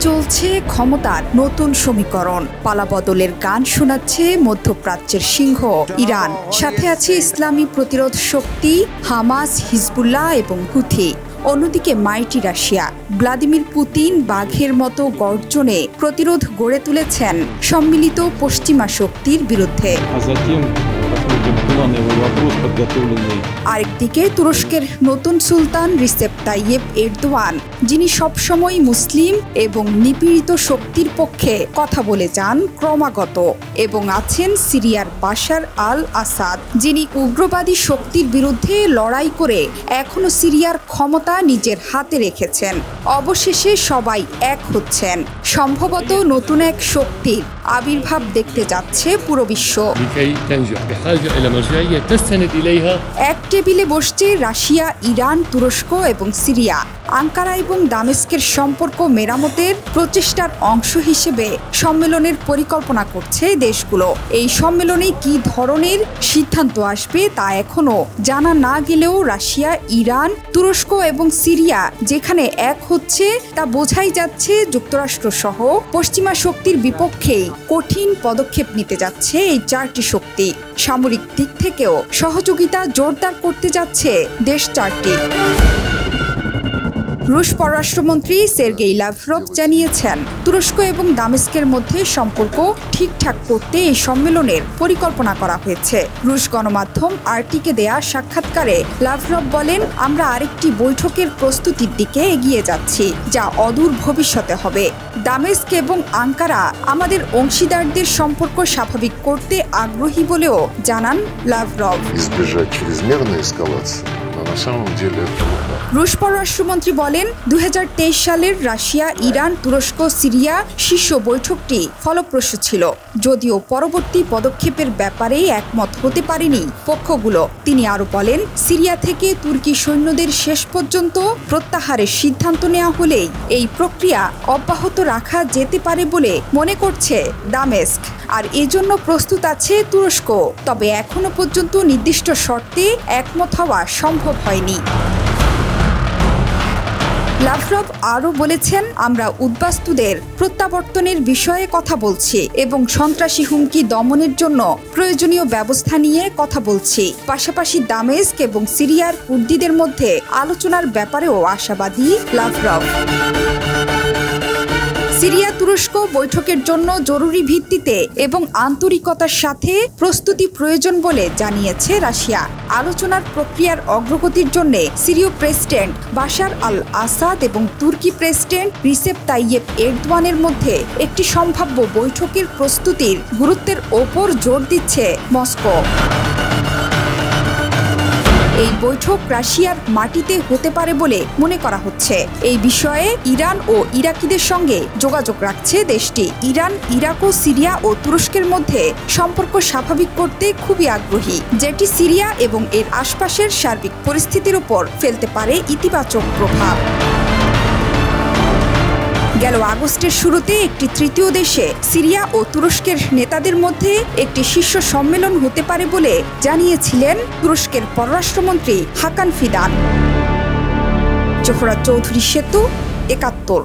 চলছে ক্ষমতার নতুন সমীকরণ, পালাবদলের গান শোনাচ্ছে মধ্যপ্রাচ্যের সিংহ ইরান, সাথে আছে ইসলামী প্রতিরোধ শক্তি হামাস, হিজবুল্লাহ এবং হুথি। অন্যদিকে মাইটি রাশিয়া, ভ্লাদিমির পুতিন বাঘের মতো গর্জনে প্রতিরোধ গড়ে তুলেছেন সম্মিলিত পশ্চিমা শক্তির বিরুদ্ধে। আরেকদিকে তুরস্কের নতুন সুলতান রিসেপ তাইয়েপ এরদোয়ান, যিনি সবসময় মুসলিম এবং নিপীড়িত শক্তির পক্ষে কথা বলে যান ক্রমাগত, এবং আছেন সিরিয়ার বাশার আল আসাদ, যিনি উগ্রবাদী শক্তির বিরুদ্ধে লড়াই করে এখনো সিরিয়ার ক্ষমতা নিজের হাতে রেখেছেন। অবশেষে সবাই এক হচ্ছেন। সম্ভবত নতুন এক শক্তির আবির্ভাব দেখতে যাচ্ছে পুরো বিশ্ব। এক টেবিলে বসছে রাশিয়া, ইরান, তুরস্ক এবং সিরিয়া। আঙ্কারা এবং দামেস্কের সম্পর্ক মেরামতের প্রচেষ্টার অংশ হিসেবে সম্মেলনের পরিকল্পনা করছে দেশগুলো। এই সম্মেলনে কী ধরনের সিদ্ধান্ত আসবে তা এখনো জানা না গেলেও রাশিয়া, ইরান, তুরস্ক এবং সিরিয়া যেখানে এক হচ্ছে তা বোঝাই যাচ্ছে যুক্তরাষ্ট্র সহ পশ্চিমা শক্তির বিপক্ষেই কঠিন পদক্ষেপ নিতে যাচ্ছে এই চারটি শক্তি। সামরিক দিক থেকেও সহযোগিতা জোরদার করতে যাচ্ছে দেশ চারটি। রুশ পররাষ্ট্রমন্ত্রী সের্গেই লাভরভ জানিয়েছেন, তুরস্ক এবং দামেস্কের মধ্যে সম্পর্ক ঠিকঠাক করতে এই সম্মেলনের পরিকল্পনা করা হয়েছে। রুশ গণমাধ্যম আরটিকে দেয়া সাক্ষাৎকারে লাভরভ বলেন, আমরা আরেকটি বৈঠকের প্রস্তুতির দিকে এগিয়ে যাচ্ছি, যা অদূর ভবিষ্যতে হবে। দামেস্ক এবং আঙ্কারা আমাদের অংশীদারদের সম্পর্ক স্বাভাবিক করতে আগ্রহী বলেও জানান লাভরভ। রুশ পররাষ্ট্রমন্ত্রী বলেন, 2023 সালের রাশিয়া, ইরান, তুরস্ক, সিরিয়া শীর্ষ বৈঠকটি ফলপ্রসূ ছিল, যদিও পরবর্তী পদক্ষেপের ব্যাপারে একমত হতে পারেনি পক্ষগুলো। তিনি আরও বলেন, সিরিয়া থেকে তুর্কি সৈন্যদের শেষ পর্যন্ত প্রত্যাহারের সিদ্ধান্ত নেওয়া হলেই এই প্রক্রিয়া অব্যাহত রাখা যেতে পারে বলে মনে করছে দামেস্ক, আর এজন্য প্রস্তুত আছে তুরস্ক। তবে এখনো পর্যন্ত নির্দিষ্ট শর্তে একমত হওয়া সম্ভব হয়নি। লাভরভ আরও বলেছেন, আমরা উদ্বাস্তুদের প্রত্যাবর্তনের বিষয়ে কথা বলছি এবং সন্ত্রাসী হুমকি দমনের জন্য প্রয়োজনীয় ব্যবস্থা নিয়ে কথা বলছি। পাশাপাশি দামেস্ক এবং সিরিয়ার কুর্দিদের মধ্যে আলোচনার ব্যাপারেও আশাবাদী লাভরভ। সিরিয়া তুরস্ক বৈঠকের জন্য জরুরি ভিত্তিতে এবং আন্তরিকতার সাথে প্রস্তুতি প্রয়োজন বলে জানিয়েছে রাশিয়া। আলোচনার প্রক্রিয়ার অগ্রগতির জন্য সিরীয় প্রেসিডেন্ট বাশার আল আসাদ এবং তুর্কি প্রেসিডেন্ট রিসেপ তাইয়েপ এরদোয়ানের মধ্যে একটি সম্ভাব্য বৈঠকের প্রস্তুতির গুরুত্বের ওপর জোর দিচ্ছে মস্কো। এই বৈঠক রাশিয়ার মাটিতে হতে পারে বলে মনে করা হচ্ছে। এই বিষয়ে ইরান ও ইরাকিদের সঙ্গে যোগাযোগ রাখছে দেশটি। ইরান, ইরাক ও সিরিয়া ও তুরস্কের মধ্যে সম্পর্ক স্বাভাবিক করতে খুবই আগ্রহী, যেটি সিরিয়া এবং এর আশপাশের সার্বিক পরিস্থিতির উপর ফেলতে পারে ইতিবাচক প্রভাব। গেল আগস্টের শুরুতে একটি তৃতীয় দেশে সিরিয়া ও তুরস্কের নেতাদের মধ্যে একটি শীর্ষ সম্মেলন হতে পারে বলে জানিয়েছিলেন তুরস্কের পররাষ্ট্রমন্ত্রী হাকান ফিদান। জোহরা চৌধুরী সেতু, ৭১।